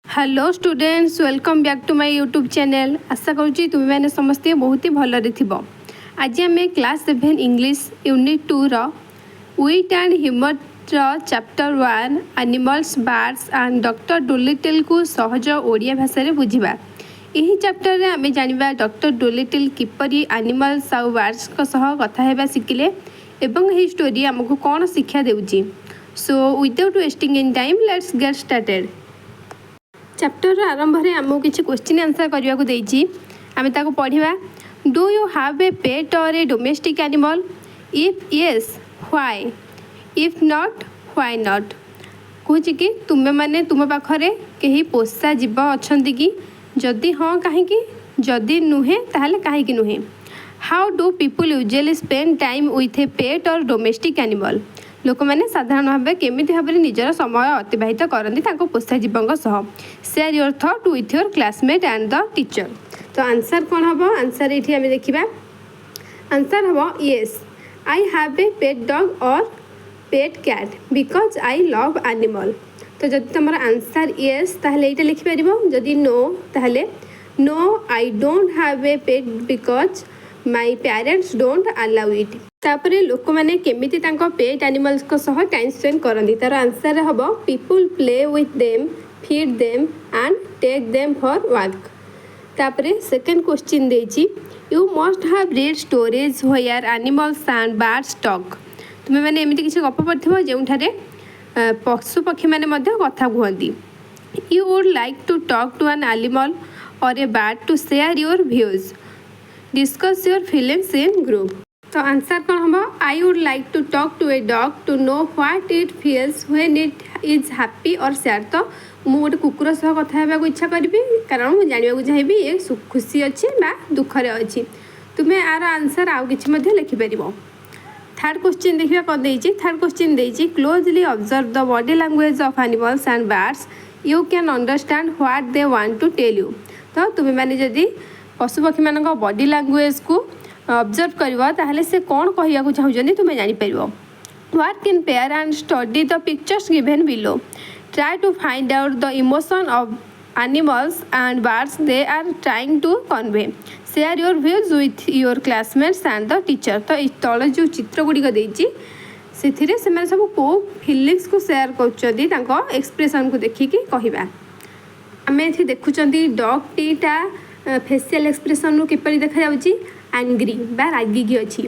Hello students, welcome back to my YouTube channel. आशा करुँची तुम्हें मैंने समस्ते बहुत ही भलरे थी। आज आम class 7 English unit 2 wit and humour chapter 1 animals birds and doctor Dolittle को सहज ओडिया भाषा में बुझा। यही चैप्टर आम जाना डॉक्टर डोलिटल किपरि एनिमल्स आउ बर्ड्स कथा शिखिले एवं यही स्टोरी आमको कौन शिक्षा देउची। So without wasting in time let's get started. Chapter आरंभ में आमको किसी क्वेश्चन आंसर करने को देती आम पढ़ा। Do you have a pet or a domestic animal? If yes why? If not why not? कहूँ कि तुम्हें माने तुम पाखरे कहीं पोषा जीव अच्छा कि? जदि हाँ कहीं, जदि नुहे ताहले कहीं नुहे? How do people usually spend time with a pet or domestic animal? लोक मैंने साधारण भाव केमी भाव में निजर समय अतिबाहित करती पोषा जीवों सह। Share your thought with your classmate and the teacher. तो आंसर कौन हम? आंसर ये आम देखा। आंसर हम yes, I have a pet dog or pet cat because I love animal. तो जब तुम आंसर येस ताहले ये लिखिपर, जदि नो ताहले no I don't have a pet because my parents don't allow it. तापर लोक मैंने केमिति तांको पेट एनिमल्स को सह टाइम स्पेंड करती। तार आंसर हम people play with them, feed them and take them for work. तापर सेकेंड क्वेश्चन देछि, you must have read stories where animals and birds talk. तुम्हें मैंने एमती किसी गप पढ़िथिबो जेउठारे पशु पक्षी मैंने मध्य कथा कहती। You would like to talk to an animal or a bird to share your views, discuss your feelings in group. तो आंसर कौन हम? I would like to talk to a dog to know what it feels when it is happy or sad. तो मुझे गोटे कुकुर सह कथा होगा इच्छा करी कारण मुझे जानवा चाहिए ये खुशी अच्छी बा दुखरे अच्छी। तुम्हें यार आंसर आउ कि लिखिपर। थर्ड क्वेश्चन देखिए कौन देती। थर्ड क्वेश्चन देती, closely observe the body language of animals and birds, you can understand what they want to tell you. तो तुम्हें मैंने जदि पशुपक्षी मान बॉडी लैंग्वेज को ऑब्जर्व करवा ताहले से कौन कहवा चाहते तुम्हें जापर। Work in pair and study the pictures given below, try to find out the emotion of animals and birds they are trying to convey, share your views with your classmates and the teacher. तो तले जो चित्र गुड़िक देती से सब कौ fillings को share कर एक्सप्रेशन को देखिकी कहवा। आम ये देखुं डॉग टीटा फेसियल एक्सप्रेशन किपर देखा एंग्री बा रागिकी अच्छी।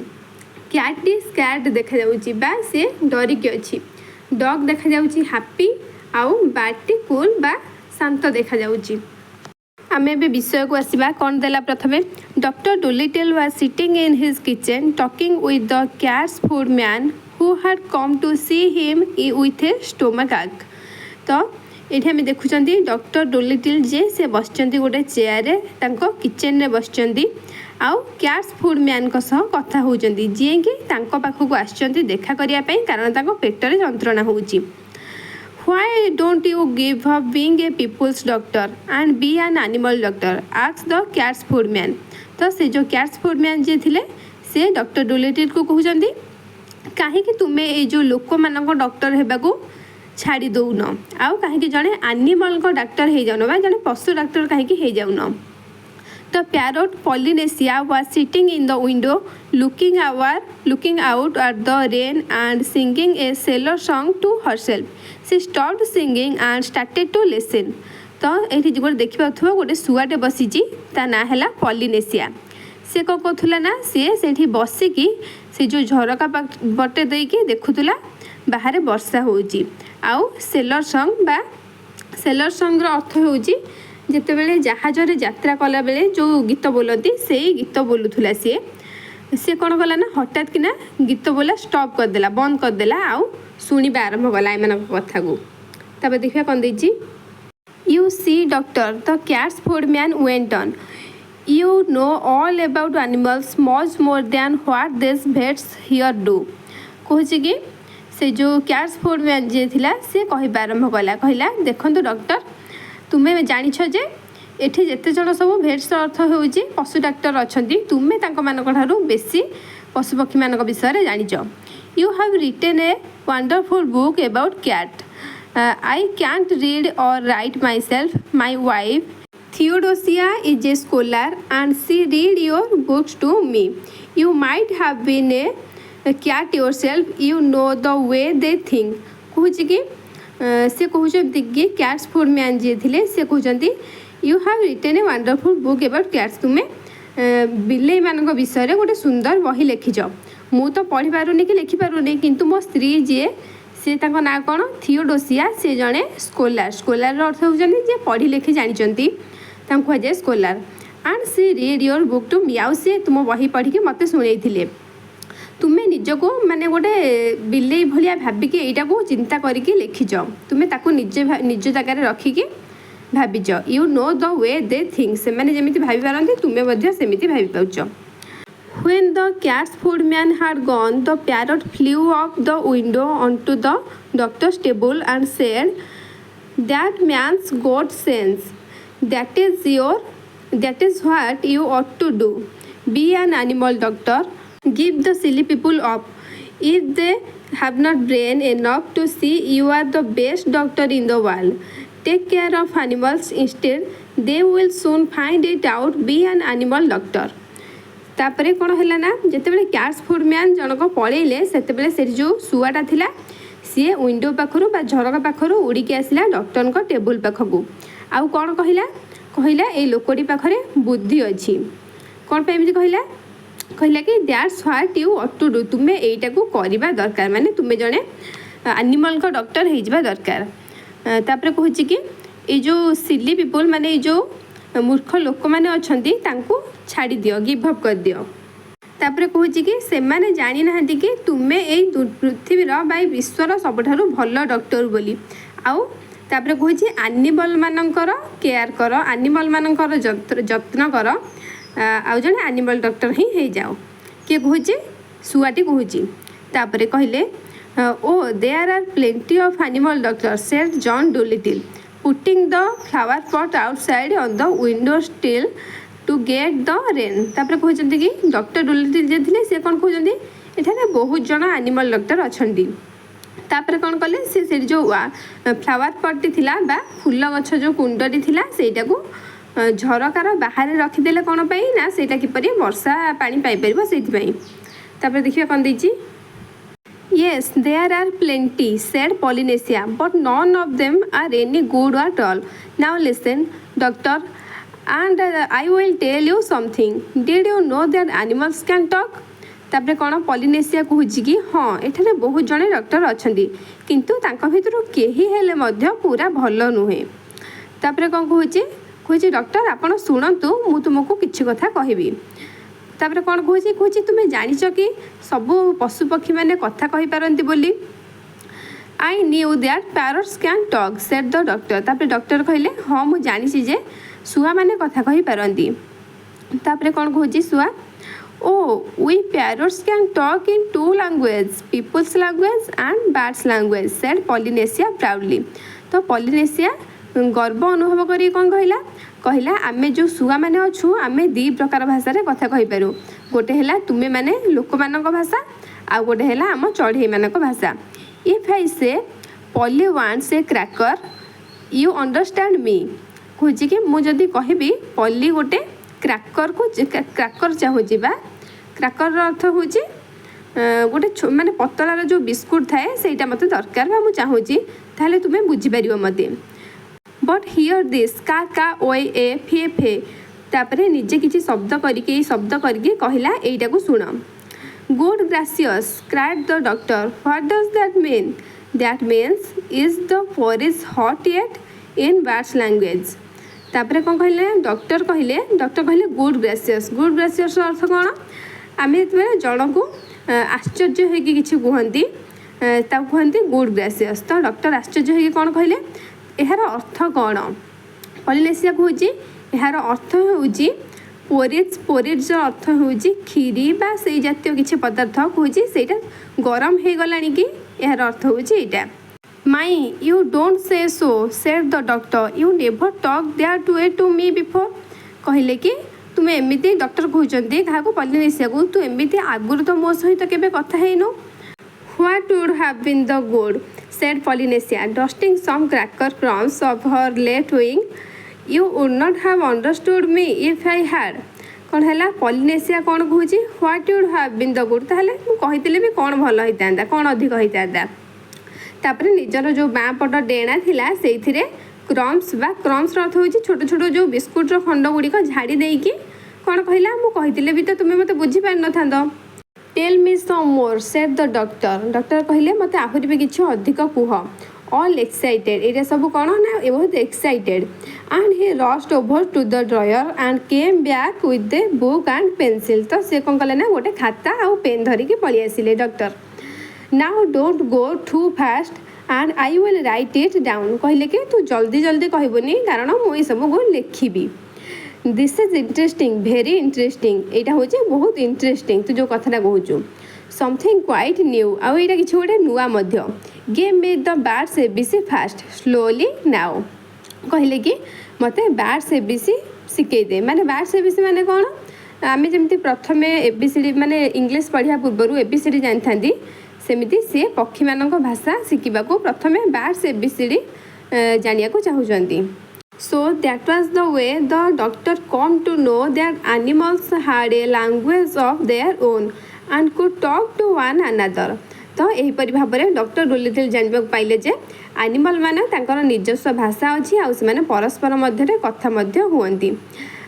कैट टी स्कैर्ड देखा बा से डरिकी अच्छी। डॉग देखा हैप्पी आउ बैट टी कूल बा शांत देखा। आम ए विषय को आसवा। कौन देला प्रथमे, doctor Dolittle was sitting in his kitchen talking with the cat's food man who had come to see him with a stomach ache. तो ये आम देखुं डॉक्टर डोलिटल जे से बसचंती गोटे चेयर किचन में बसचंती आउ कैट्स फूड मैन को सह कथा होउचंती जी कि तांको पाखक आसचंती देखा करिया पई कारण तांको पेटरे जंत्रणा होउची। Why don't you give up being a people's doctor and be an animal doctor, ask the cat's food man. तो से जो कैट्स फूड मैन जे थिले से डॉक्टर डोलिटल को कहउचंती काहे कि तुमे ए जो लोक मानक डॉक्टर हेबाकू छाड़ी दौन आउ कहीं जड़े एनिमल को डॉक्टर हो जाऊन बा जड़े पशु डॉक्टर कहीं हो जाऊन। The parrot Polynesia was sitting in the window looking out at the rain and singing a sailor song to herself, she stopped singing and started to listen. तो ये गोटे देखिए गोटे शुआटे बसीची ता ना है पॉलिनेशिया। से कौन कहूला ना सी बसिकी से जो झरका बटे देकी देखुला बाहर वर्षा होउची आउ सेलर सॉन्ग बा सेलर सॉन्ग अर्थ होउची जिते बेले जहाजरे यात्रा कला बेले जो गीत बोलती से गीत बोलूला सी कौन कला ना हठात कि ना गीत बोला स्टॉप करदेला बंद करदेला आउ शुणा आरंभ कला एम कथा को। तब देखिए कौन देती, you see doctor the cat's food man went on, you know all about animals much more than what this vets here do. कहूँ कि से जो कैट्स फूड मैन जी थिला से कह आरंभ कला कहला देखो डॉक्टर तुम्हें जानिछ जे एठी जेते जण सब भेट्स अर्थ होउची पशु डॉक्टर अछंती तुम्हें तांको मानक ठारू बेसी पशु पक्षी मानक विषय रे जानिछ। You have written a wonderful book about cat I can't read or write myself. My wife Theodosia is a scholar and she read your books to me. You might have been a cat yourself. You know the way they think. कहुची कि से कहते कि cats food man जी थे से कहते you have written a wonderful book about cats तुम्हें बिलेई मान विषय गोटे सुंदर बही लिखिच मु तो पढ़ी पारुनी कि लिखिपारुनी किंतु मो स्त्री जी सी ना कौन थियोडोसिया सी जड़े स्कोलार स्कोलार अर्थ होती जे पढ़ी लिखि जानी कहुए scholar and see read your book to me आउ सी तुम बही पढ़ी मत शुणे तुम्हें निजको माने गोटे बिलेई भाया भाविकी यहाँ को चिंता करके लिखिच तुम्हें ताको निज जगार रखिकी भाविच you know the way they think से मैंने जमी भावी पारती तुम्हें सेमती भावी पाच When the cat's food man had gone, the parrot flew up the window onto the doctor's table and said, "That man's got sense. That is what you ought to do. Be an animal doctor. Give the silly people up. If they have not brain enough to see you are the best doctor in the world, take care of animals instead. They will soon find it out. Be an animal doctor." तापरे कौन है ना जितेबाला cats food man जनक पलैले से जो शुआटा थिला सी window पाखर झरका पाखर उड़िकी आसला doctor को table पाखक आउ कौन कहला कहला ये लोकटी पाखरे बुद्धि अच्छी कौन पे एमती कहला कहला कि that's what you ought to do तुम्हें यहीटा को करवा दरकार माने तुम्हें जड़े एनिमल का डॉक्टर हो दरकार तापरे कहूँ कि ये जो सिली पीपल माने जो मूर्ख लोक मैंने अच्छा छाड़ी दियो गिव अप कर दियो तापर कहूँ कि से मैंने जानी ना कि तुम्हें यही पृथ्वीर विश्वर सबुठारु भल डॉक्टर बोली आउ तापर कहूँ एनिमल मानकर केयर कर एनिमल मानकर जत्न कर आउ जड़े एनिमल डॉक्टर ही हो जाओ किए कहूँ शुआटी कहूँ तापर कहले oh there are plenty of animal doctor said John Dolittle putting the flower pot outside on the window sill to get the rain तापर कहते कि डॉक्टर डोलिटिल जे थे सी कौन कहते एठाने बहुत जन एनिमल डॉक्टर अच्छा तापर कौन कले से जो फ्लावर पॉट थिला बा फूल गछ जो कुंडटी थिला सेटा को झरकार बाहर रखिदेले कौन पाई ना सेटा किपरि वर्षा पानी पाई परिबो सेति तापर देखिए कौन देछि Yes, there are plenty, said Polynesia, but none of them are any good at all. Now listen, doctor, and I will tell you something. Did you know that animals can talk? तापरे कौन पॉलिनेसिया कहूँ कि हाँ एठाने बहुत जड़े doctor अच्छा किंतु तांका भितर केही हेले मध्य पूरा भल नुहे तापरे कौन कहूँ डॉक्टर आपण शुणु मु तुमको किछि कथा कहबी तापर कौन कहूँ तुम्हें जानिच कि सबू पशु पक्षी मैंने कथा कही पारती बोली I knew that parrots can talk said the doctor तापर डॉक्टर कहले हाँ मुझे जानी जे शुआ मैंने कथा कही पारती तापर कौन कहूँ शुआ oh we parrots can talk in two language people's language and birds language said Polynesia proudly तो पॉलिनेसिया गर्व अनुभव करी कौन कहला आमे जो शुआ मैंने अच्छु आमे दी प्रकार भाषा रे कथा कहि पारू गोटे हैला तुमे माने लोक मानक भाषा आ गोटे हैला आम चढ़ई मानक भाषा इफ आई से poly wants A cracker you understand me कहूँ कि मुझे कहबी पॉली गोटे क्रैकर को क्रैकर चाहूँ बा क्रैकर अर्थ हूँ गोटे माने पतलार जो बिस्कुट थाए सेटा मत दरकार बा मु चाहूँगी ताहले तुम्हें बुझीपार मत बट हियर दिस का ओए ए फे फे तापरे निजे किसी शब्द करके शब्द करके कहला एटा को सुन good gracious cried the doctor what does that mean that means is the forest hot yet in birds language तापरे कौन कहले डॉक्टर कहले गुड ग्रासियस अर्थ कौन आम जो जन को आश्चर्य हो किसी कहती कहती गुड ग्रासियस तो डॉक्टर आश्चर्य हो कौन कहले यार अर्थ कौन पॉलिनेसिया कहूँ यार अर्थ हूँ पोरिज अर्थ हूँ खीरी बा से जातीय किसी पदार्थ कहूँ से गरम हो गला कि यार अर्थ हूँ यहाँ माई you don't say so said the doctor you never talk that way to me before कहले कि तुम्हें एमती डॉक्टर कहते क्या पॉलिनेसिया को तू एमती आगुरी तो मो सहित केबे कथा हेनु What would have been the good, said Polynesia, dusting some cracker crumbs of her left wing. You would not have understood me if I had. कौन है पॉलिनेसिया कौन कहूँ what would have been the good ताहले कही भी कौन भल होता कौन अधिक होता तापर निजर जो बाँ पट डेणा थिला से क्रम्स बा क्रम्स अर्थ हो छोट छोट जो बिस्कुटर खंड गुड़िक झाड़ी देकी कौन कहला मुझे भी तो तुम्हें मत बुझीपार न था tell me some more said the doctor doctor कहले मत आहरी भी किसी अधिक कुह ऑल एक्साइटेड ये सब कौन ना बहुत excited and he rushed over to the drawer and came back with the book and pencil तो सी कौन कले ना गोटे खाता आउ पेन धरिकी पलि आसिले doctor now don't go too fast and I will write it down कहले कि तू जल्दी जल्दी कहबनी कारण मुझे सब को लिखी this is interesting very interesting यहाँ हूँ बहुत इंटरेस्टिंग तू जो कथा कहूँ समथिंग क्वाइट न्यू आउ यहाँ कि गोटे नुआ game with the birds ABC fast slowly now कहले कि मत बार्ड्स एबीसी शिखे दे माने बार्ड्स एबीसी माने कौन आम जमी प्रथम एबीसीडी माने इंग्लिश पढ़ा पूर्व एबीसीडी जानी था सेमिति सी पक्षी मान भाषा शिखा प्रथम बार्ड्स एबीसीडी जानिया चाहूँगी so that was the way the doctor came to know that animals had a language of their own and could talk to one another तो यहीपरि भाव में डॉक्टर डोलिटल जानवा पाइले जे एनिमल माने तांकर निजस्व भाषा अच्छी आउ से परस्पर मध्य कथा हुअन्ति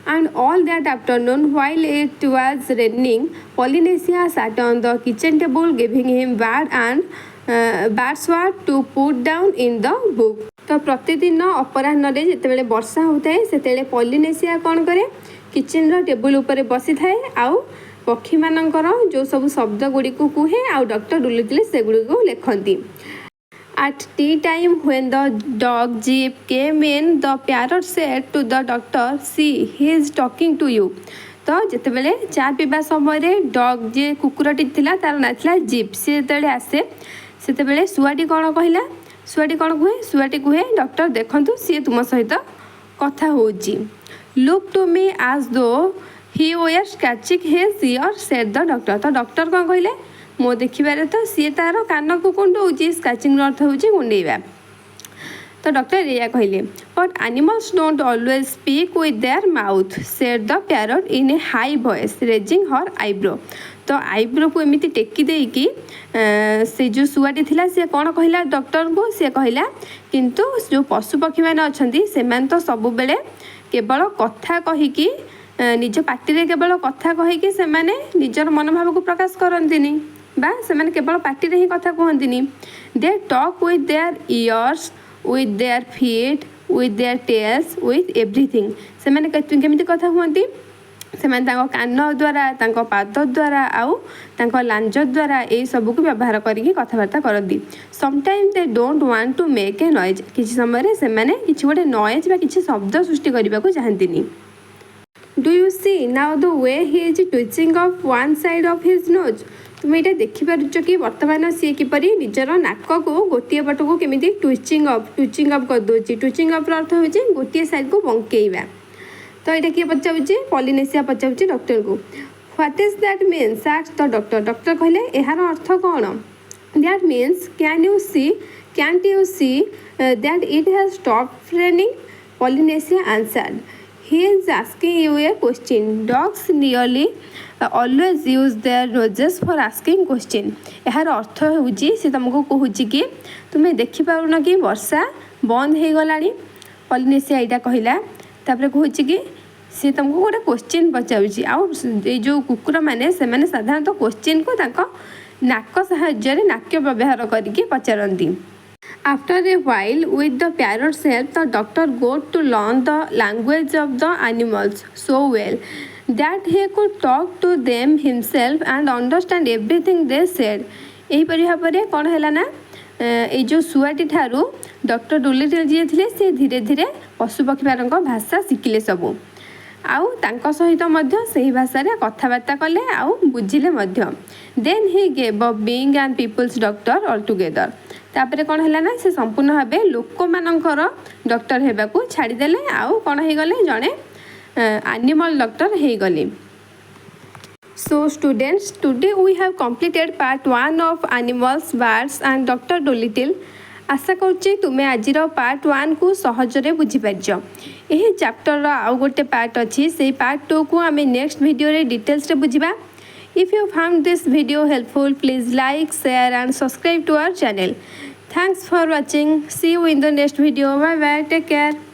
and all that afternoon while it was raining Polynesia sat on the kitchen table giving him birds word to put down in the book तो प्रतिदिन अपराह्न जितेबाला वर्षा होता है से पॉलिनेसिया कौन करे किचन टेबल उपर बसी थाए आउ पक्षी मानकर जो सब शब्द गुड़ी को कहे आउ डॉक्टर डुलिटल से गुड़ी को लिखती At tea time when the dog jeep came in, the parrot said to the doctor, see, he is talking to you. तो जितेबाला चा पीवा समय डग जी कुकुरटी थिला तार ना थिला जीप सी जो आसे से शुआटी कौन कहला शुआटी कौन कहे शुआटी कहे डॉक्टर देखंतु सी तुम सहित कथा होची look to me as though he were scratching his ear said the doctor तो डॉक्टर कौन कहले मो देखिबारे तो सी तार कान को कुंडौची स्क्रैचिंग अर्थ होची कुंडेइबा तो डॉक्टर या कहले but animals don't always speak with their mouth said the parrot in A high voice raising her eyebrow तो आईब्रो को एमती टेकी देकी से जो शुआटी थिला से कौन कहला डॉक्टर को सी कहला किंतु जो पशु पक्षी मैंने अच्छा से तो सब बेले केवल कथा कहीकि निज पार्टी केवल कथा कहीकि से निजर मनोभाव को प्रकाश करती बा से केवल पार्टी ही कथा कहती they talk with their years with their feet with their tales with everything से केमिति कथा कहती से कान द्वारा पाद द्वारा आउ लांज द्वारा यही सबको व्यवहार करके कथबार्ता करती sometime they don't want to make a noise किसी समय से किसी गोटे नॉइज बा किसी शब्द सृष्टि करने को चाहती do you see now the way he is twitching of one side of his nose तुम यहाँ देखिपार कि बर्तमान सी किपरि निजर नाक को गोटे पट को केमी ट्विचिंग अप कर दूसरी ट्विचिंग अप अर्थ हो गोटे साइड को बंकेଇବା तो यहाँ किए पचारूँ पॉलिनेसिया पचारूँ डॉक्टर को what is that means asked the doctor doctor कहले यार अर्थ कौन that means can't you see that it has stopped raining Polynesia answered he is asking you a question dogs nearly always use their noses for asking question यार अर्थ होची से तुमको कहूची कि तुम्हें देखि पारुन कि वर्षा बंद हो गलानी पॉलिनेसिया यहाँ कहला तापर कहूची कि सी तुमको गोटे क्वेश्चन पचारूँ आउ जो कुकुर मैंने से साधारणतः क्वेश्चन को नाक साहाय्य नाक्य व्यवहार करके पचारती After a while, with the parrot's help, the doctor got to learn the language of the animals so well that he could talk to them himself and understand everything they said. यहीपरि भाव में कौन है ना ये जो शुआटी ठारू doctor Doolittle जी थे से धीरे धीरे पशुपक्षी मान भाषा शिखिले सबू आउ तांको सहित मध्य सही भाषा कथबार्ता कले आउ बुझिले मध्य then he gave up being and people's doctor all together तापर कौन है ना से संपूर्ण भाव लोक मानकर डॉक्टर होगा छाड़देले आउ कौन हो गले जड़े एनिमल डॉक्टर हो गले So students, today we have completed part 1 of animals, birds and Dr. Dolittle. आशा करुचे तुम्हें आज पार्ट 1 को सहजरे बुझीपार। यही चैप्टर आउ गोटे पार्ट अच्छी से पार्ट 2 को आम नेक्स्ट वीडियो रे डिटेल्स रे बुझिबा। If you found this video helpful, please like, share and subscribe to our channel. Thanks for watching. See you in the next video. Bye bye. Take care.